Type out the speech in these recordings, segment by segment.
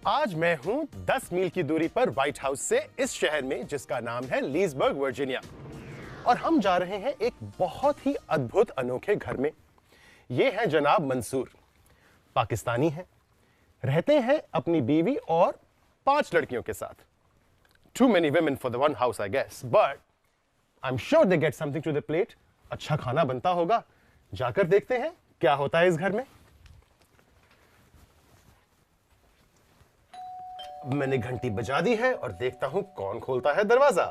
आज मैं हूं 10 मील की दूरी पर व्हाइट हाउस से इस शहर में जिसका नाम है लीसबर्ग वर्जीनिया। और हम जा रहे हैं एक बहुत ही अद्भुत अनोखे घर में। ये है जनाब मंसूर, पाकिस्तानी हैं, रहते हैं अपनी बीवी और 5 लड़कियों के साथ। Too many women for the one house, I guess, but I'm sure they get something to the plate. अच्छा खाना बनता होगा। जाकर देखते हैं क्या होता है इस घर में। मैंने घंटी बजा दी है और देखता हूं कौन खोलता है दरवाजा।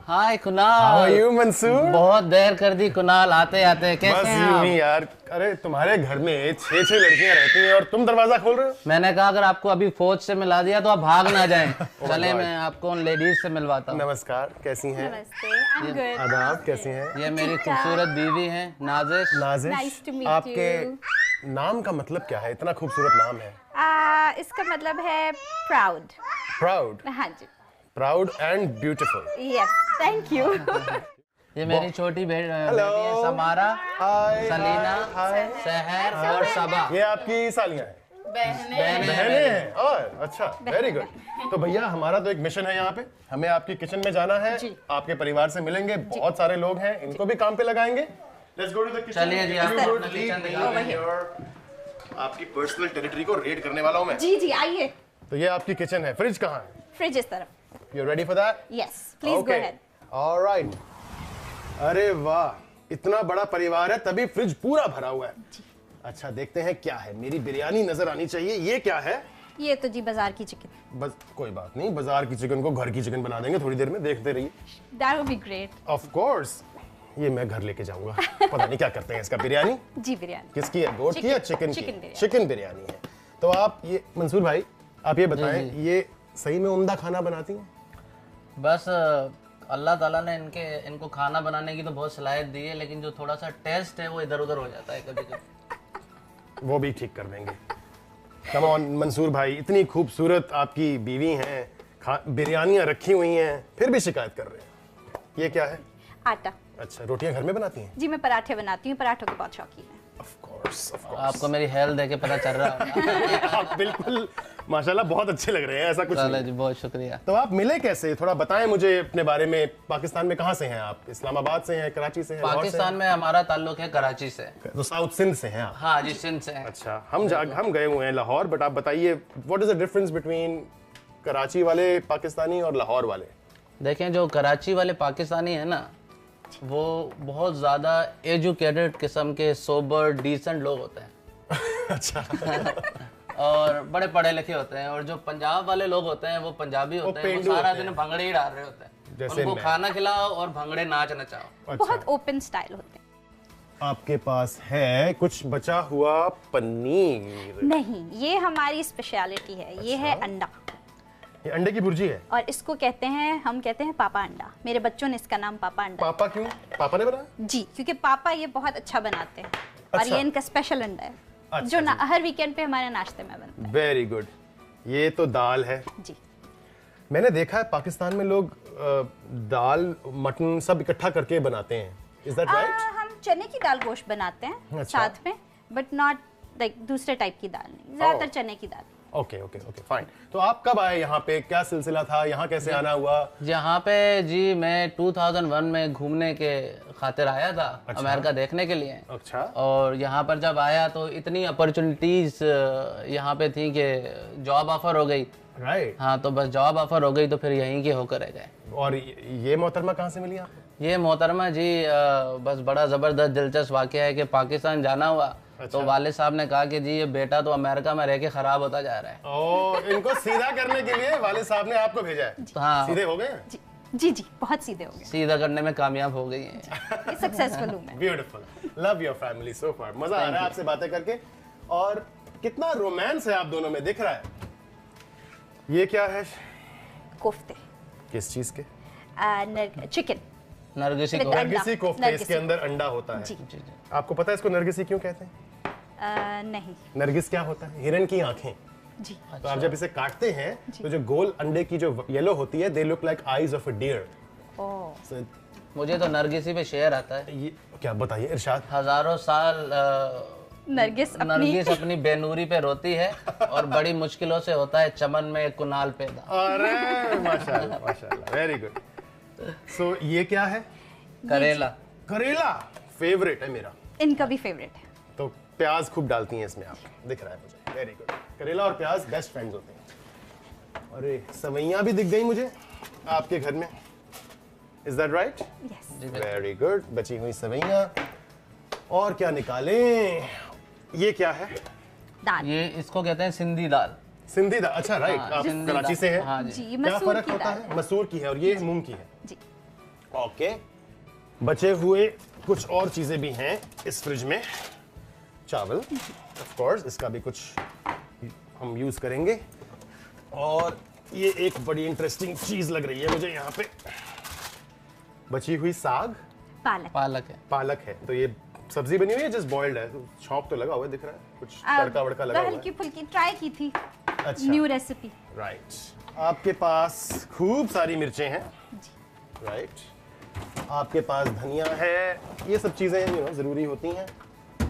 हाय Kunal. How are you, Mansoor? बहुत देर कर दी कुणाल, आते आते कैसे बस हैं यूं आप? ही यार। अरे तुम्हारे घर में 6 लड़कियां रहती हैं और तुम दरवाजा खोल रहे हो। मैंने कहा अगर आपको अभी फौज से मिला दिया तो आप भाग ना जाएं। चले God. मैं आपको उन लेडीज से मिलवाता हूँ। नमस्कार, कैसी हैं? नमस्ते, I'm good. आदाब, कैसी हैं? ये मेरी ठीक-ठाक। खूबसूरत बीवी है Nazish. Nazish, Nice to meet आपके नाम का मतलब क्या है? इतना खूबसूरत नाम है। इसका मतलब है प्राउड। प्राउड, हाँ जी। Proud and beautiful. Yes, thank you. ये मेरी छोटी बेटी है समारा, हाय, सलीना, हाय। सहर और सबा। ये आपकी सालियां हैं? बहनें हैं। और अच्छा, वेरी गुड। तो भैया हमारा तो एक मिशन है यहाँ पे, हमें आपकी किचन में जाना है। जी। आपके परिवार से मिलेंगे, बहुत सारे लोग हैं, इनको भी काम पे लगाएंगे। Let's go to the kitchen. चलिए जी, आप You अपना would किचन lead me दिखाइए। in your- आपकी पर्सनल टेरिटरी को रेड करने वाला हूँ मैं। जी जी, आइए। तो ये आपकी किचन है। फ्रिज कहाँ है? फ्रिज इस तरफ। You ready for that? Yes, please go ahead. All right. अरे वाह, इतना बड़ा परिवार है तभी फ्रिज पूरा भरा हुआ है। अच्छा, देखते हैं क्या है। मेरी बिरयानी नजर आनी चाहिए। ये क्या है? ये तो जी बाजार की चिकन। बस कोई बात नहीं, बाजार की चिकन को घर की चिकन बना देंगे थोड़ी देर में, देखते रहिए। That would be great. Of course, ये मैं घर लेके जाऊंगा। पता नहीं क्या करते हैं इसका। बिरयानी जी, बिरयानी। किसकी है? गोट की या चिकन की? चिकन बिरयानी। चिकन बिरयानी है। तो आप ये मंसूर भाई, आप ये बताएं, जी। ये सही में उम्दा खाना बनाती हैं? बस अल्लाह ताला ने इनको खाना बनाने की तो बहुत सलाहियत दी है, लेकिन जो थोड़ा सा टेस्ट है वो इधर उधर हो जाता है कभी कभी। वो भी ठीक कर देंगे। कम ऑन मंसूर भाई, इतनी खूबसूरत आपकी बीवी हैं, बिरयानियां रखी हुई हैं, फिर भी शिकायत कर रहे हैं। ये क्या है? आटा। अच्छा, रोटियां घर में बनाती हैं? जी, मैं पराठे बनाती हूँ, पराठों के बहुत शौकीन है। Of course, of course. आपको मेरी हेल्थ देख के पता चल रहा है। आप बिल्कुल माशाल्लाह बहुत अच्छे लग रहे हैं, ऐसा कुछ चलो नहीं। जी, बहुत शुक्रिया। तो आप मिले कैसे? थोड़ा बताएं मुझे अपने बारे में। पाकिस्तान में कहाँ से हैं आप? इस्लामाबाद से हैं, कराची से हैं, लाहौर से पाकिस्तान में हमारा ताल्लुक है कराची से। हैं? तो साउथ सिंध से हैं आप? हाँ जी, सिंध से है। अच्छा, हम गए हुए हैं लाहौर, बट आप बताइए what is the difference between Karachi वाले पाकिस्तानी और लाहौर वाले? देखें, जो कराची वाले पाकिस्तानी है ना, वो बहुत ज़्यादा एजुकेटेड किस्म के सोबर डिसेंट लोग होते हैं। अच्छा। और बड़े पढ़े लिखे होते हैं। और जो पंजाब वाले लोग होते हैं वो पंजाबी होते हैं, वो पेंडू सारा होते दिन हैं। भंगड़े ही डाल रहे होते हैं। जैसे उनको मैं। खाना खिलाओ और भंगड़े नाच नचाओ। अच्छा, बहुत ओपन स्टाइल होते हैं। आपके पास है कुछ बचा हुआ पनीर? नहीं, ये हमारी स्पेशलिटी है। ये है अंडा, ये अंडे की भुर्जी है। और इसको कहते हैं, हम कहते हैं पापा अंडा। मेरे बच्चों ने इसका नाम पापा अंडा। पापा क्यों? पापा ने बनाया? जी, क्योंकि पापा ये बहुत अच्छा बनाते हैं। और अच्छा। ये इनका स्पेशल अंडा है, अच्छा जो जी। हर वीकेंड पे हमारे नाश्ते में बनता है। Very good. ये तो दाल है। जी। मैंने देखा है पाकिस्तान में लोग दाल मटन सब इकट्ठा करके बनाते हैं। Is that right? हम चने की दाल गोश्त बनाते हैं अच्छा। साथ में, बट नॉट लाइक दूसरे टाइप की दाल नहीं, ज्यादातर चने की दाल। Okay okay okay, fine. तो आप कब आए यहाँ पे? क्या सिलसिला था? यहाँ कैसे आना हुआ? यहाँ पे जी मैं 2001 में घूमने के खातिर आया था। अच्छा। अमेरिका देखने के लिए। अच्छा। और यहाँ पर जब आया तो इतनी अपॉर्चुनिटीज यहाँ पे थी कि जॉब ऑफर हो गई। राइट। हाँ, तो बस जॉब ऑफर हो गई तो फिर यहीं के होकर रह गए। और ये मोहतरमा कहाँ से मिली आपको? ये मोहतरमा जी बस बड़ा ज़बरदस्त दिलचस्प वाक़या है कि पाकिस्तान जाना हुआ। अच्छा। तो वालिद साहब ने कहा कि जी ये बेटा तो अमेरिका में रह के ख़राब होता जा रहा है। ओ, इनको सीधा करने के लिए वालिद साहब ने आपको भेजा है। हाँ, सीधे हो गए हैं? जी जी जी, बहुत सीधे हो गए। सीधा करने में कामयाब हो गई है। सक्सेसफुल हूँ मैं। Beautiful. Love your family so far. मजा आ रहा है आपसे बातें करके। और कितना रोमांस है आप दोनों में, दिख रहा है। ये क्या है? कोफ्ते। किस चीज के? चिकन। नरगिसी को अंडा। नरगिसी कोफ्ते। नरगिसी। इसके अंदर अंडा होता है। जी। जी, जी। आपको पता है इसको नरगिसी क्यों कहते हैं? नहीं। नरगिस क्या होता है? हिरन की आंखें। जी। तो आप जब इसे काटते हैं तो जो गोल अंडे की जो येलो होती है, they look like eyes of a deer. ओह। मुझे तो नरगिसी पे शेर आता है। ये क्या बताइए, इरशाद। हजारों साल नरगिस अपनी बेनूरी पे रोती है और बड़ी मुश्किलों से होता है चमन में कुनाल पैदा। अरे माशाल्लाह माशाल्लाह, वेरी गुड। सो ये क्या है? करेला। करेला फेवरेट है मेरा। इनका भी फेवरेट है। तो प्याज खूब डालती हैं इसमें, आप दिख रहा है मुझे। Very good. करेला और प्याज बेस्ट फ्रेंड्स होते हैं। अरे सवैयां भी दिख गई मुझे आपके घर में। Is that right? Yes. Very good. बची हुई सवैयां। और क्या निकालें? ये क्या है? दाल। ये इसको कहते हैं सिंधी दाल। सिंधी दाल। अच्छा राइट, हाँ, आप सिंधी कराची दाल। से हैं। हाँ जी। जी, क्या मसूर फर्क की होता दाल है? मसूर की है और ये मूंग की है। जी। ओके। बचे हुए कुछ और चीजें भी हैं इस फ्रिज में। चावल ऑफ कोर्स, इसका भी कुछ हम यूज करेंगे। और ये एक बड़ी इंटरेस्टिंग चीज लग रही है मुझे यहाँ पे, बची हुई साग। पालक है। पालक है। तो ये सब्जी बनी हुई है, जस्ट बॉइल्ड है। तो छौंक तो लगा हुआ है, दिख रहा है कुछ तड़का वड़का लगा हुआ है। हल्की फुल्की ट्राई की थी। अच्छा। New recipe. राइट। आपके पास खूब सारी मिर्चें हैं। राइट। आपके पास धनिया है। ये सब चीजें जरूरी होती हैं।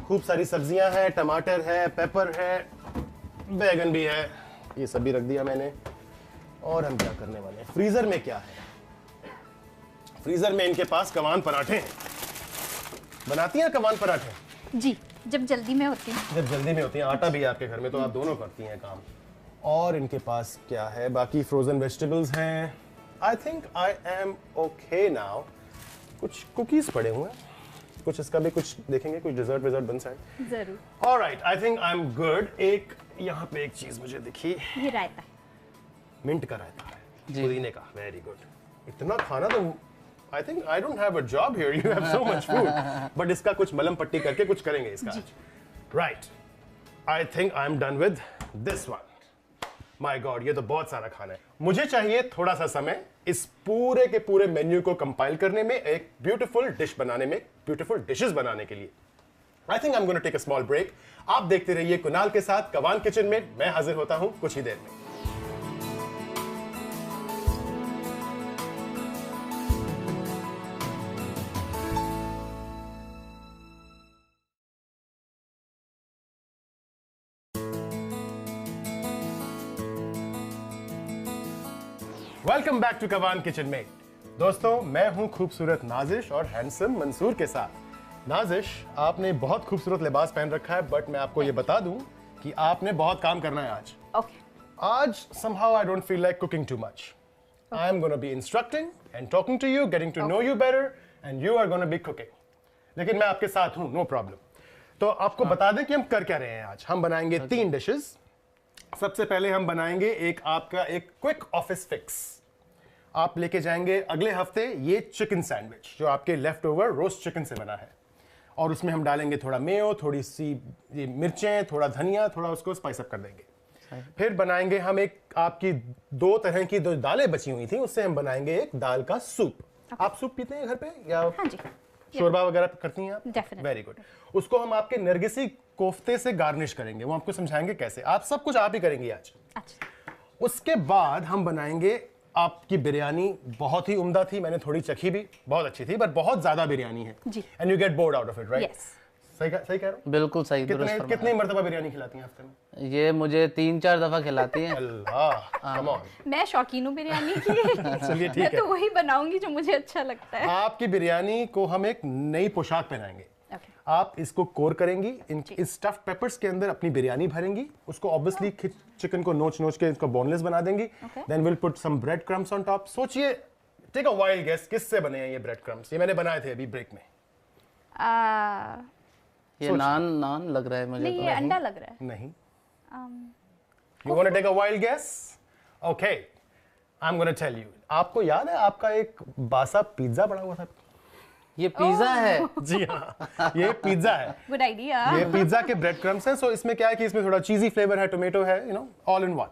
खूब सारी सब्जियां हैं, टमाटर है, पेपर है, बैगन भी है। ये सब भी रख दिया मैंने। और हम क्या करने वाले हैं? फ्रीजर में क्या है? फ्रीजर में इनके पास कवान पराठे हैं। बनाती हैं कवान पराठे? जी, जब जल्दी में होती है। जब जल्दी में होती हैं। आटा भी है आपके घर में, तो आप दोनों करती हैं काम। और इनके पास क्या है? बाकी फ्रोजन वेजिटेबल्स हैं। आई think I M okay now. कुछ कुकीज पड़े हुए हैं, कुछ इसका भी कुछ देखेंगे, कुछ डिजर्ट विजर्ट बन सकता है। जरूर। Alright, I think I am good. एक यहाँ पे एक चीज मुझे दिखी, ये रायता। मिंट का रायता है, जी। पुदीने का। Very good. इतना खाना तो आई think I don't have a job here, you have so much food. But इसका कुछ मलम पट्टी करके कुछ करेंगे इसका। Right. I think I am done with this one. My God, ये तो बहुत सारा खाना है। मुझे चाहिए थोड़ा सा समय इस पूरे के पूरे मेन्यू को कंपाइल करने में, एक ब्यूटीफुल डिश बनाने में, ब्यूटीफुल डिशेस बनाने के लिए। I think I am gonna take a small break. आप देखते रहिए कुणाल के साथ कवान किचन में। मैं हाजिर होता हूं कुछ ही देर में। वेलकम बैक टू कवान किचन में। दोस्तों, मैं हूं खूबसूरत नाजिश और हैंडसम मंसूर के साथ। नाजिश, आपने बहुत खूबसूरत लिबास पहन रखा है, बट मैं आपको ये बता दूं कि आपने बहुत काम करना है आज। ओके। आज somehow I don't feel like cooking too much. I am going to be instructing and talking to you, getting to know you better, and you are going to be cooking. लेकिन मैं आपके साथ हूं, no problem. तो आपको बता दें कि हम कर क्या रहे हैं आज। हम बनाएंगे 3 डिशेस। सबसे पहले हम बनाएंगे आपका एक क्विक ऑफिस फिक्स। आप लेके जाएंगे अगले हफ्ते ये चिकन सैंडविच, जो आपके लेफ्ट ओवर रोस्ट चिकन से बना है। और उसमें हम डालेंगे थोड़ा मेयो, थोड़ी सी मिर्चें, थोड़ा धनिया, थोड़ा उसको स्पाइस अप कर देंगे। फिर बनाएंगे हम एक आपकी 2 तरह की 2 दालें बची हुई थी, उससे हम बनाएंगे एक दाल का सूप। आप सूप पीते हैं घर पे या हाँ जी। शोरबा वगैरह करती हैं आप? Definitely. Very good. उसको हम आपके नरगिसी कोफ्ते से गार्निश करेंगे। वो आपको समझाएंगे कैसे। आप सब कुछ आप ही करेंगी आज। अच्छा। उसके बाद हम बनाएंगे आपकी बिरयानी। बहुत ही उम्दा थी, मैंने थोड़ी चखी भी, बहुत अच्छी थी, पर बहुत ज्यादा बिरयानी है। जी। And you get bored out of it, right? Yes. सही कह रहा हूँ? बिल्कुल सही, दुरुस्त फरमाया। कितनी मर्तबा बिरयानी खिलाती हैं हफ्ते में? ये मुझे 3-4 दफा खिलाती हैं। अल्लाह, कम ऑन। मैं शौकीन हूँ बिरयानी की। चलिए ठीक मैं है। तो वही बनाऊंगी जो मुझे अच्छा लगता है। आपकी बिरयानी को हम एक नई पोशाक पहनाएंगे। Okay. आप इसको कोर करेंगी, इस स्टफ्ड पेपर्स के अंदर अपनी बिरयानी भरेंगी, उसको ऑब्वियसली चिकन को नोच के इसको बोनलेस बना देंगी। Then will put some bread crumbs on top. सोचिए, टेक अ वाइल्ड गेस, किससे बने हैं ये ब्रेड क्रम्स? ये मैंने बनाए थे अभी ब्रेक में। ये नान लग रहा है मुझे। नहीं, तो ये अंडा लग रहा है। नहीं। You want to take a wild guess? Okay, I'm going to tell you. आपको याद है आपका एक बासा पिज्जा पड़ा हुआ था? ये पिज्जा है। जी हाँ, ये पिज्जा है। Good idea. ये पिज्जा के ब्रेड क्रम्स हैं। सो इसमें क्या है कि इसमें थोड़ा चीजी फ्लेवर है, टोमेटो है, you know, all in one.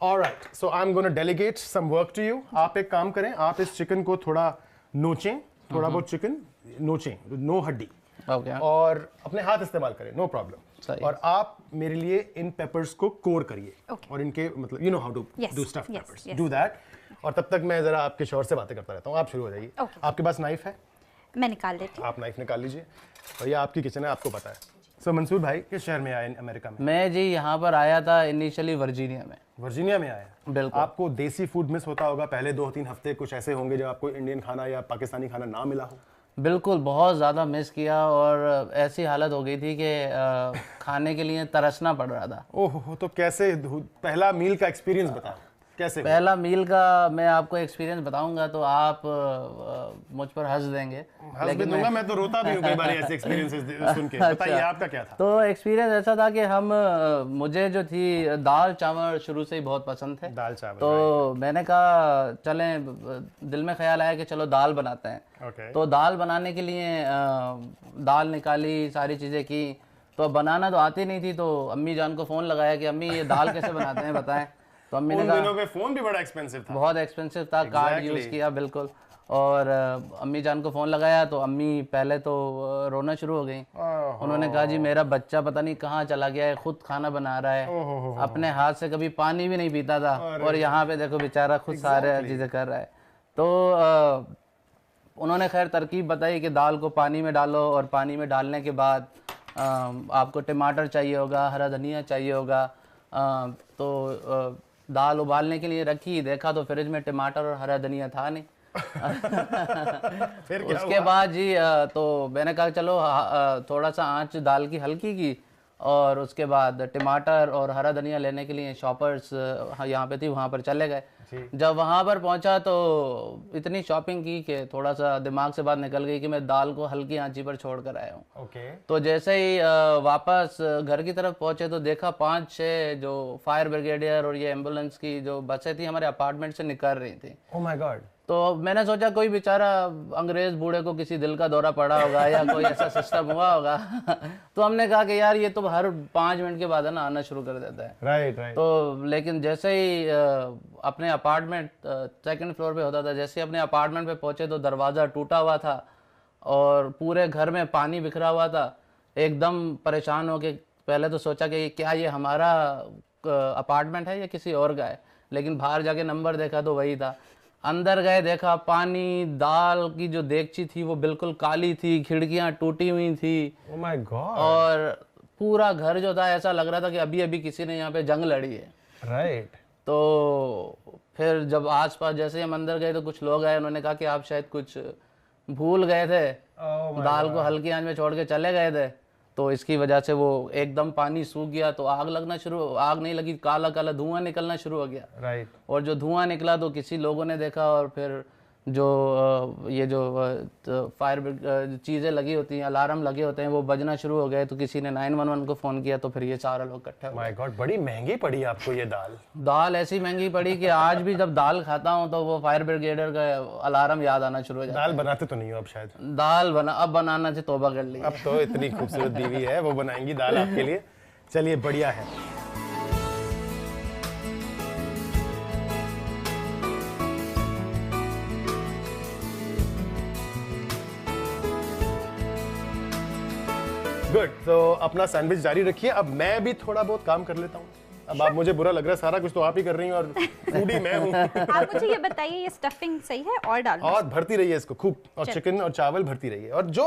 Alright, so I am gonna delegate some work to you. आप एक काम करें, आप इस चिकन को थोड़ा नोचें, थोड़ा बहुत चिकन नोचें, नो हड्डी, ओके। और अपने हाथ इस्तेमाल करें, नो प्रॉब्लम। सही। और आप मेरे लिए इन पेपर्स को कोर करिए। Okay. और इनके मतलब you know how to Yes, do stuff yes, papers, yes. Do that. और तब तक मैं जरा आपके शोर से बातें करता रहता हूँ। आप शुरू हो जाइए। Okay. आपके पास नाइफ है? मैं निकाल देती हूँ। आप नाइफ निकाल लीजिए। और ये आपकी किचन है, आपको पता है। सो मंसूर भाई किस शहर में आए अमेरिका में? मैं जी यहाँ पर आया था इनिशियली वर्जीनिया में। वर्जीनिया में आया। बिल्कुल। आपको देसी फूड मिस होता होगा, पहले 2-3 हफ्ते कुछ ऐसे होंगे जब आपको इंडियन खाना या पाकिस्तानी खाना ना मिला हो। बिल्कुल, बहुत ज़्यादा मिस किया और ऐसी हालत हो गई थी कि खाने के लिए तरसना पड़ रहा था। ओहो, तो कैसे पहला मील का एक्सपीरियंस बताओ, कैसे हुआ? पहला मील का मैं आपको एक्सपीरियंस बताऊंगा तो आप मुझ पर हंस देंगे। हंस भी दूंगा, मैं तो रोता भी हूँ कई बार ऐसे एक्सपीरियंसेस सुन के। बताइए आपका क्या था? तो एक्सपीरियंस ऐसा था कि मुझे जो थी दाल चावल शुरू से ही बहुत पसंद थे। दाल चावल। तो मैंने कहा चलें, दिल में ख्याल आया कि चलो दाल बनाते हैं। ओके। तो दाल बनाने के लिए दाल निकाली, सारी चीज़ें की। तो बनाना तो आती नहीं थी, तो अम्मी जान को फ़ोन लगाया कि अम्मी ये दाल कैसे बनाते हैं बताएं। तो अम्मी ने उन कहा, दिनों पे फोन भी बड़ा एक्सपेंसिव था। बहुत एक्सपेंसिव था। कार्ड यूज़ किया बिल्कुल। और अम्मी जान को फ़ोन लगाया तो अम्मी पहले तो रोना शुरू हो गई। उन्होंने कहा जी मेरा बच्चा पता नहीं कहाँ चला गया है, खुद खाना बना रहा है, अपने हाथ से कभी पानी भी नहीं पीता था और यहाँ पे देखो बेचारा खुद सारे चीज़ें कर रहा है। तो उन्होंने खैर तरकीब बताई कि दाल को पानी में डालो और पानी में डालने के बाद आपको टमाटर चाहिए होगा, हरा धनिया चाहिए होगा। तो दाल उबालने के लिए रखी, देखा तो फ्रिज में टमाटर और हरा धनिया था नहीं। फिर क्या उसके बाद जी तो मैंने कहा चलो थोड़ा सा आंच दाल की हल्की की और उसके बाद टमाटर और हरा धनिया लेने के लिए शॉपर्स यहाँ पे थी, वहाँ पर चले गए। जब वहाँ पर पहुँचा तो इतनी शॉपिंग की कि थोड़ा सा दिमाग से बात निकल गई कि मैं दाल को हल्की आंची पर छोड़ कर आया हूँ। ओके। तो जैसे ही वापस घर की तरफ पहुँचे तो देखा 5-6 जो फायर ब्रिगेडियर और ये एम्बुलेंस की जो बसें थी हमारे अपार्टमेंट से निकल रही थी। Oh my God. तो मैंने सोचा कोई बेचारा अंग्रेज बूढ़े को किसी दिल का दौरा पड़ा होगा या कोई ऐसा सिस्टम हुआ होगा। तो हमने कहा कि यार ये तो हर 5 मिनट के बाद है ना आना शुरू कर देता है। Right right. तो लेकिन जैसे ही अपने अपार्टमेंट 2nd फ्लोर पे होता था, जैसे ही अपने अपार्टमेंट पे पहुंचे तो दरवाज़ा टूटा हुआ था और पूरे घर में पानी बिखरा हुआ था। एकदम परेशान हो के पहले तो सोचा कि क्या ये हमारा अपार्टमेंट है या किसी और का है, लेकिन बाहर जाके नंबर देखा तो वही था। अंदर गए, देखा पानी, दाल की जो देगची थी वो बिल्कुल काली थी, खिड़कियां टूटी हुई थी। Oh my God. और पूरा घर जो था ऐसा लग रहा था कि अभी अभी किसी ने यहाँ पे जंग लड़ी है। राइट। तो फिर जब आसपास जैसे हम अंदर गए तो कुछ लोग आए, उन्होंने कहा कि आप शायद कुछ भूल गए थे, दाल को हल्की आंच में छोड़ के चले गए थे, तो इसकी वजह से वो एकदम पानी सूख गया। तो आग लगना शुरू, आग नहीं लगी, काला काला धुआं निकलना शुरू हो गया। राइट। और जो धुआं निकला तो किसी लोगों ने देखा और फिर जो ये जो फायर चीज़ें लगी होती हैं, अलार्म लगे होते हैं, वो बजना शुरू हो गए। तो किसी ने 911 को फ़ोन किया तो फिर ये सारा लोग इकट्ठे हो गए। माय गॉड, बड़ी महंगी पड़ी आपको ये दाल। दाल ऐसी महंगी पड़ी कि आज भी जब दाल खाता हूँ तो वो फायर ब्रिगेडर का अलार्म याद आना शुरू हो जाता है। दाल बनाते तो नहीं हो अब शायद? दाल अब बनाना से तौबा कर ली। अब तो इतनी खूबसूरत बीवी है, वो बनाएंगी दाल आपके लिए। चलिए बढ़िया है। गुड। तो अपना सैंडविच जारी रखिए, अब मैं भी थोड़ा बहुत काम कर लेता हूँ। अब आप मुझे बुरा लग रहा है, सारा कुछ तो आप ही कर रही हैं और फूडी मैं हूँ। आप मुझे ये बताइए ये स्टफिंग सही है और डालना? और भरती रहिए इसको खूब, और चिकन और चावल भरती रहिए, और जो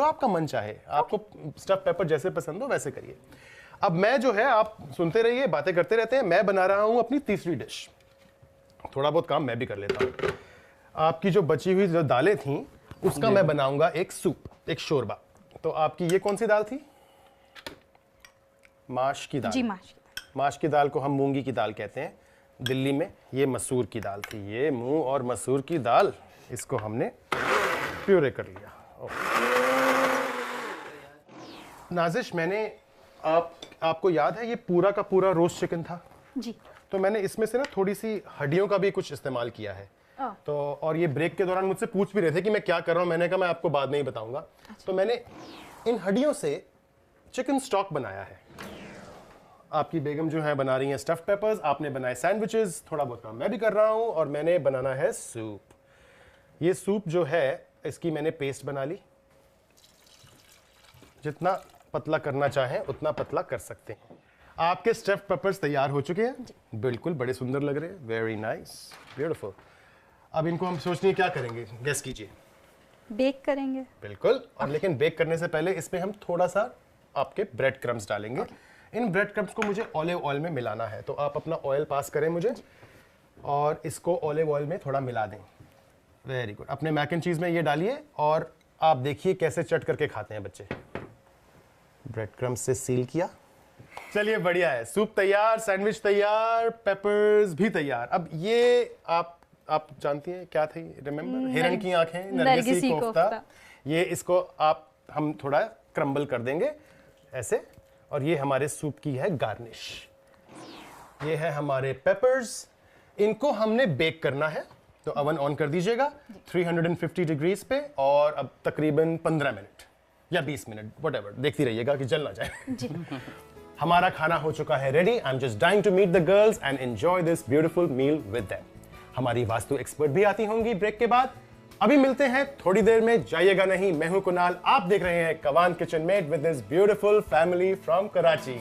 आपका मन चाहे, आपको स्टफ पेपर जैसे पसंद हो वैसे करिए। अब मैं जो है, आप सुनते रहिए, बातें करते रहते हैं। मैं बना रहा हूँ अपनी तीसरी डिश। थोड़ा बहुत काम मैं भी कर लेता हूँ। आपकी जो बची हुई जो दालें थी उसका मैं बनाऊंगा एक सूप, एक शोरबा। तो आपकी ये कौन सी दाल थी? माश की दाल। जी, माश। माश की दाल को हम मूंगी की दाल कहते हैं दिल्ली में। ये मसूर की दाल थी। ये मूंग और मसूर की दाल, इसको हमने प्यूरे कर लिया। नाजिश, मैंने आपको याद है ये पूरा का पूरा रोस्ट चिकन था जी। तो मैंने इसमें से ना थोड़ी सी हड्डियों का भी कुछ इस्तेमाल किया है। तो और ये ब्रेक के दौरान मुझसे पूछ भी रहे थे कि मैं क्या कर रहा हूँ। मैंने कहा मैं आपको बाद में ही बताऊंगा। तो मैंने इन हड्डियों से चिकन स्टॉक बनाया है। आपकी बेगम जो है बना रही हैं स्टफ्ड पेपर्स, आपने बनाए सैंडविचेस, थोड़ा बहुत काम मैं भी कर रहा हूँ, और मैंने बनाना है सूप। ये सूप जो है इसकी मैंने पेस्ट बना ली। जितना पतला करना चाहें उतना पतला कर सकते हैं। आपके स्टफ्ड पेपर्स तैयार हो चुके हैं, बिल्कुल बड़े सुंदर लग रहे हैं। Very nice, beautiful. अब इनको हम सोचने क्या करेंगे, गेस कीजिए। बेक करेंगे। बिल्कुल। और लेकिन बेक करने से पहले इसमें हम थोड़ा सा आपके ब्रेड क्रम्स डालेंगे। इन ब्रेड क्रम्स को मुझे ऑलिव ऑयल में मिलाना है, तो आप अपना ऑयल पास करें मुझे और इसको ऑलिव ऑयल में थोड़ा मिला दें। Very good. अपने मैक एंड चीज़ में ये डालिए और आप देखिए कैसे चट करके खाते हैं बच्चे। ब्रेड क्रम्स से सील किया। चलिए बढ़िया है, सूप तैयार, सैंडविच तैयार, पेपर्स भी तैयार। अब ये आप जानती हैं क्या थी, रिमेम्बर? हिरन की आंखें, नरगिसी कोफ्ता। ये इसको हम थोड़ा क्रम्बल कर देंगे ऐसे, और ये हमारे सूप की है गार्निश। ये है हमारे पेपर्स, इनको हमने बेक करना है, तो अवन ऑन कर दीजिएगा 350 डिग्रीज पे, और अब तकरीबन 15 मिनट या 20 मिनट व्हाटएवर, देखती रहिएगा कि जल ना जाए। हमारा खाना हो चुका है ready. I am just dying to meet the girls and enjoy this beautiful meal with them. हमारी वास्तु एक्सपर्ट भी आती होंगी ब्रेक के बाद। अभी मिलते हैं थोड़ी देर में, जाइएगा नहीं। मैं हूं कुणाल, आप देख रहे हैं कवान kitchen mate with this beautiful family from Karachi.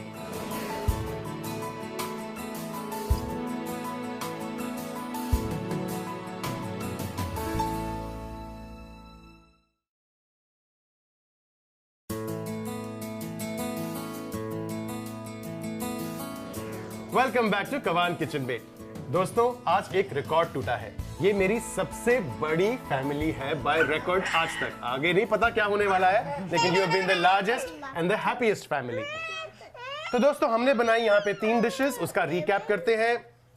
Welcome back to कवान किचन मेट। दोस्तों, आज एक रिकॉर्ड टूटा है। ये मेरी सबसे बड़ी फैमिली है बाय रिकॉर्ड आज तक। आगे नहीं पता क्या होने वाला है, लेकिन you have been the largest and the happiest family. तो दोस्तों, हमने बनाई यहाँ पे 3 डिशेस, उसका रिकैप करते हैं।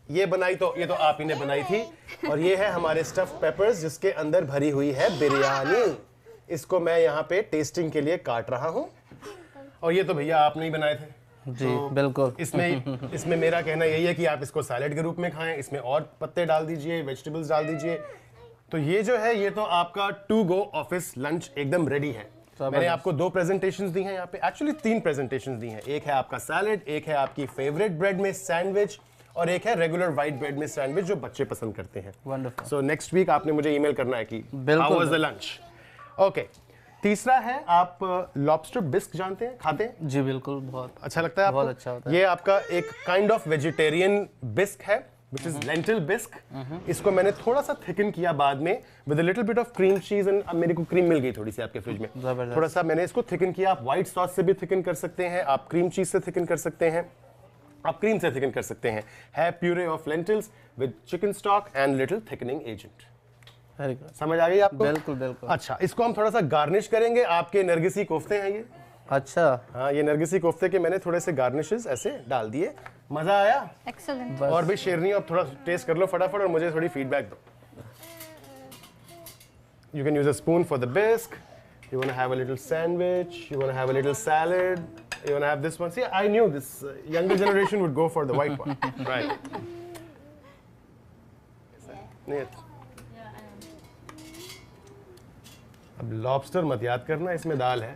ये तो आप ही ने बनाई थी, और ये है हमारे स्टफ्ड पेपर्स जिसके अंदर भरी हुई है बिरयानी। इसको मैं यहाँ पे टेस्टिंग के लिए काट रहा हूँ, और ये तो भैया आपने ही बनाए थे जी। तो बिल्कुल। इसमें मेरा कहना यही है कि आप इसको सैलेड के रूप में खाएं, इसमें और पत्ते डाल दीजिए, वेजिटेबल्स डाल दीजिए। तो ये जो है, ये तो आपका टू गो ऑफिस लंच एकदम रेडी है। मैंने आपको 2 प्रेजेंटेशंस दी हैं यहाँ पे, एक्चुअली 3 प्रेजेंटेशंस दी हैं। एक है आपका सैलेड, एक है आपकी फेवरेट ब्रेड में सैंडविच, और एक है रेगुलर व्हाइट ब्रेड में सैंडविच जो बच्चे पसंद करते हैं। वंडरफुल। सो नेक्स्ट वीक आपने मुझे ईमेल करना है कि how was the lunch. Okay. तीसरा है, आप लॉबस्टर बिस्क जानते हैं, खाते हैं? जी बिल्कुल, बहुत अच्छा लगता है आपको? बहुत अच्छा होता है। ये आपका एक काइंड ऑफ वेजिटेरियन बिस्क है, which is lentil bisque। इसको मैंने थोड़ा सा थिकन किया बाद में with a little bit of cream cheese, and अब मेरे को क्रीम मिल गई थोड़ी सी आपके फ्रिज में, थोड़ा सा मैंने इसको थिकन किया। आप व्हाइट सॉस से भी थिकन कर सकते हैं, आप क्रीम चीज से थिकन कर सकते हैं, आप क्रीम से थिकन कर सकते हैं। है puree of lentils with chicken stock and little thickening agent. समझ आ गई आपको? बिल्कुल बिल्कुल। अच्छा, इसको हम थोड़ा सा गार्निश करेंगे। आपके नरगिसी कोफ्ते हैं ये? अच्छा। हाँ, ये नरगिसी कोफ्ते के मैंने थोड़े से गार्निशेस ऐसे डाल दिए। मजा आया? एक्सीलेंट। और भी शेरनी, अब थोड़ा टेस्ट कर लो फटाफट और मुझे थोड़ी फीडबैक दो। You can use a spoon for the bisque. You want to have a little sandwich. You want to have a little salad. You want to have this one. See, I knew this younger generation would go for the white one, right? Niyat. अब lobster मत याद करना, इसमें दाल है।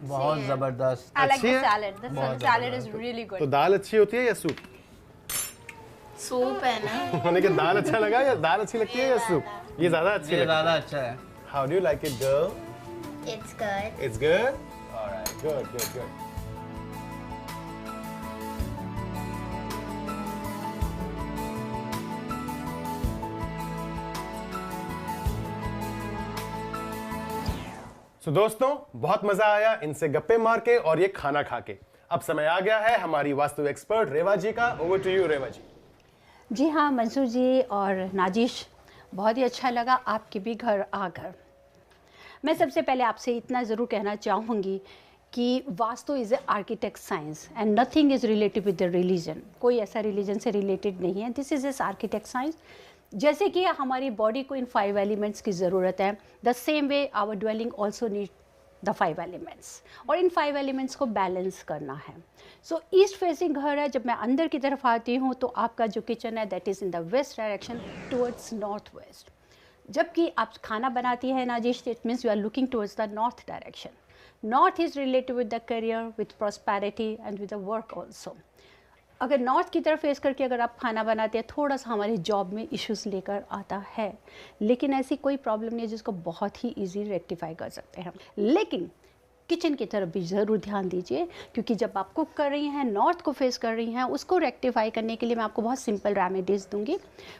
बहुत जबरदस्त। I like अच्छी the है? salad. The salad is really good. तो दाल अच्छी होती है या सूप? सूप है ना। मैंने कहा दाल अच्छा लगा, या दाल अच्छी लगती है या सूप? ये ज्यादा अच्छी ये लगती ज़्यादा अच्छा है। है। How do you like it, girl? It's good. It's good? All right, good, good, good. So, दोस्तों, बहुत मजा आया इनसे गप्पे मार के और ये खाना खा के। अब समय आ गया है हमारी वास्तु एक्सपर्ट रेवा जी का। ओवर टू यू रेवा जी। जी हाँ मंसूर जी और नाजिश, बहुत ही अच्छा लगा आपके भी घर आकर। मैं सबसे पहले आपसे इतना ज़रूर कहना चाहूँगी कि vastu is a architect science and nothing is related with the religion. कोई ऐसा रिलीजन से रिलेटेड नहीं है, this is S architect science. जैसे कि हमारी बॉडी को इन 5 एलिमेंट्स की ज़रूरत है, the same way our dwelling also need the 5 elements, और इन 5 एलिमेंट्स को बैलेंस करना है। सो ईस्ट फेसिंग घर है। जब मैं अंदर की तरफ आती हूँ तो आपका जो किचन है that is in the west direction towards north west. जबकि आप खाना बनाती है Nazish, it means you are looking towards the north direction. North is related with the career, with prosperity and with the work also. अगर north की तरफ face करके अगर आप खाना बनाते हैं, थोड़ा सा हमारे जॉब में इश्यूज लेकर आता है, लेकिन ऐसी कोई प्रॉब्लम नहीं है जिसको बहुत ही इजी रेक्टिफाई कर सकते हैं। लेकिन किचन की तरफ भी ज़रूर ध्यान दीजिए, क्योंकि जब आप कुक कर रही हैं, नॉर्थ को फेस कर रही हैं, उसको रेक्टिफाई करने के लिए मैं आपको बहुत सिंपल रेमेडीज़ दूंगी,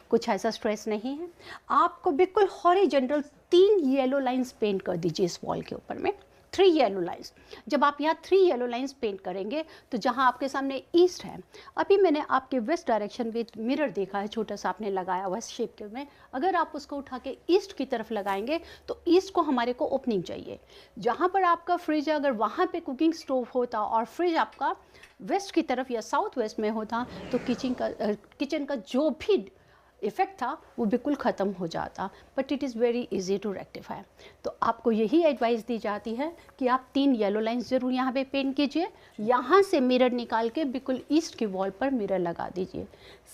कुछ ऐसा स्ट्रेस नहीं है। आपको बिल्कुल हॉरिजॉन्टल 3 येलो लाइंस पेंट कर दीजिए इस वॉल के ऊपर में, 3 येलो लाइंस। जब आप यहाँ 3 येलो लाइंस पेंट करेंगे तो जहाँ आपके सामने ईस्ट है, अभी मैंने आपके वेस्ट डायरेक्शन में मिरर देखा है, छोटा सा आपने लगाया हुआ शेप के में, अगर आप उसको उठा के ईस्ट की तरफ लगाएंगे तो ईस्ट को हमारे को ओपनिंग चाहिए। जहाँ पर आपका फ्रिज है, अगर वहाँ पे कुकिंग स्टोव होता और फ्रिज आपका वेस्ट की तरफ या साउथ वेस्ट में होता तो किचन का जो भी इफ़ेक्ट था वो बिल्कुल ख़त्म हो जाता। But it is very easy to rectify. तो आपको यही एडवाइस दी जाती है कि आप 3 येलो लाइंस ज़रूर यहाँ पे पेंट कीजिए, यहाँ से मिरर निकाल के बिल्कुल ईस्ट की वॉल पर मिरर लगा दीजिए।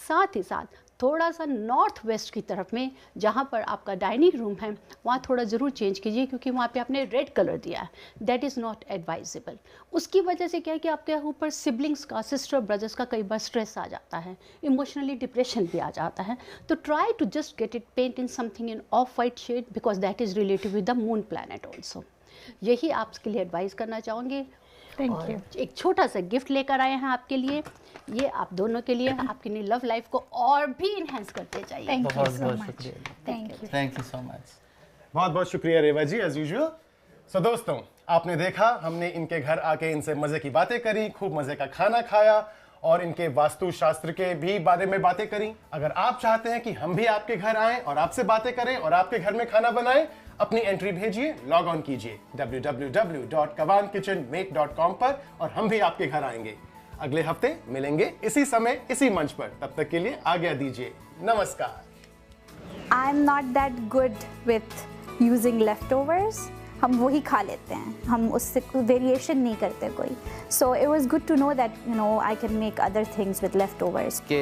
साथ ही साथ थोड़ा सा नॉर्थ वेस्ट की तरफ में जहाँ पर आपका डाइनिंग रूम है वहाँ थोड़ा ज़रूर चेंज कीजिए, क्योंकि वहाँ पे आपने रेड कलर दिया है, दैट इज़ नॉट एडवाइजेबल। उसकी वजह से क्या है कि आपके ऊपर सिबलिंग्स का, सिस्टर ब्रदर्स का कई बार स्ट्रेस आ जाता है, इमोशनली डिप्रेशन भी आ जाता है। तो try to just get it paint in something in off white shade, because that is related with the moon planet also. यही आपके लिए एडवाइस करना चाहूँगी। Thank you. एक छोटा सा गिफ्ट लेकर आए हैं आपके लिए, ये आप दोनों के लिए, आपके लिए लव लाइफ को और भी इन्हेंस करते जाइए। थैंक यू बहुत सो बहुत मच। शुक्रिया। Thank you. Thank you so much. बहुत बहुत शुक्रिया रेवा जी, एज यूजुअल। सो दोस्तों, आपने देखा, हमने इनके घर आके इनसे मज़े की बातें करी, खूब मज़े का खाना खाया और इनके वास्तुशास्त्र के भी बारे में बातें करी। अगर आप चाहते हैं कि हम भी आपके घर आएं और आपसे बातें करें और आपके घर में खाना बनाएं, अपनी एंट्री भेजिए, लॉग ऑन कीजिए www.kavankitchenmake.com पर और हम भी आपके घर आएंगे। अगले हफ्ते मिलेंगे इसी समय इसी मंच पर। तब तक के लिए आज्ञा दीजिए। नमस्कार। I'm not that good with using leftovers. हम वही खा लेते हैं, हम उससे वेरिएशन नहीं करते कोई। So it was good to know that I can make other things with leftovers. कि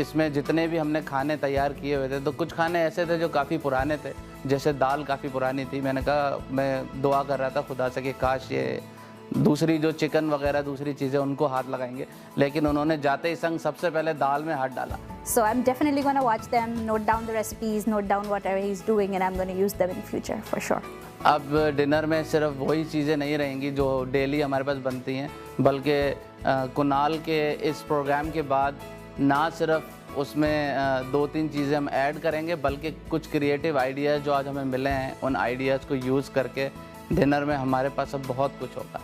इसमें जितने भी हमने खाने तैयार किए हुए थे, तो कुछ खाने ऐसे थे जो काफ़ी पुराने थे, जैसे दाल काफ़ी पुरानी थी। मैंने कहा, मैं दुआ कर रहा था खुदा से कि काश ये दूसरी जो चिकन वगैरह दूसरी चीज़ें उनको हाथ लगाएंगे, लेकिन उन्होंने जाते ही संग सबसे पहले दाल में हाथ डाला। So I'm definitely going to watch them, note down the recipes, note down whatever he's doing, and I'm going to use them in future for sure. अब डिनर में सिर्फ वही चीज़ें नहीं रहेंगी जो डेली हमारे पास बनती हैं, बल्कि कुनाल के इस प्रोग्राम के बाद ना सिर्फ उसमें 2-3 चीज़ें हम ऐड करेंगे, बल्कि कुछ क्रिएटिव आइडियाज़ जो आज हमें मिले हैं, उन आइडियाज़ को यूज़ करके डिनर में हमारे पास अब बहुत कुछ होगा।